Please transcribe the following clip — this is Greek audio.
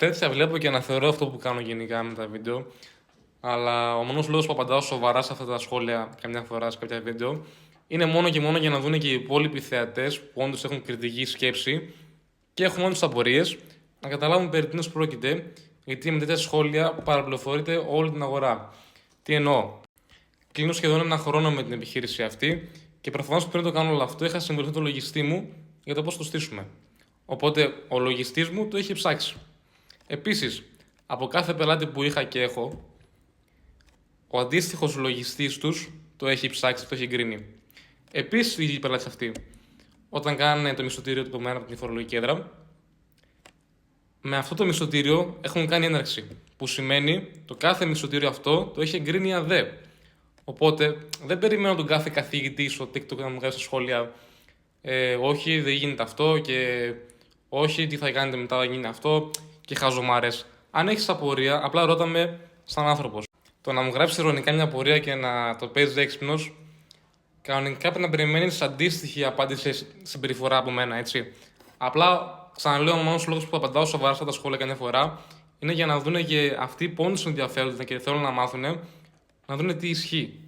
τέτοια βλέπω και αναθεωρώ αυτό που κάνω γενικά με τα βίντεο. Αλλά ο μόνος λόγος που απαντάω σοβαρά σε αυτά τα σχόλια καμιά φορά σε κάποια βίντεο είναι μόνο και μόνο για να δουν και οι υπόλοιποι θεατές που όντως έχουν κριτική σκέψη και έχουν όντως απορίες να καταλάβουν περί τίνος πρόκειται, γιατί με τέτοια σχόλια παραπληροφορείται όλη την αγορά. Τι εννοώ. Κλείνω σχεδόν ένα χρόνο με την επιχείρηση αυτή και προφανώς πριν το κάνω όλο αυτό είχα συμβουλευτεί τον λογιστή μου για το πώς το στήσουμε. Οπότε ο λογιστής μου το είχε ψάξει. Επίσης, από κάθε πελάτη που είχα και έχω, ο αντίστοιχος λογιστής τους το έχει ψάξει, το έχει εγκρίνει. Επίσης, οι πελάτες αυτοί, όταν κάνουν το μισθωτήριο του από την φορολογική έδρα, με αυτό το μισθωτήριο έχουν κάνει έναρξη. Που σημαίνει το κάθε μισθωτήριο αυτό το έχει εγκρίνει η ΑΔΕ. Οπότε δεν περιμένω τον κάθε καθηγητή στο TikTok να μου βγάζει στα σχόλια όχι, δεν γίνεται αυτό και όχι, τι θα κάνετε μετά, δεν γίνει αυτό και χαζομάρες. Αν έχεις απορία, απλά ρώτα με σαν άνθρωπος. Το να μου γράψει ειρωνικά μια απορία και να το παίζει έξυπνος, κανονικά πρέπει να περιμένεις αντίστοιχη απάντηση συμπεριφορά από μένα, έτσι. Απλά ξαναλέω, ο μόνος λόγος που απαντάω σοβαρά στα σχόλια καμιά φορά είναι για να δουν και αυτοί που όντως ενδιαφέρονται και θέλουν να μάθουν, να δουν τι ισχύει.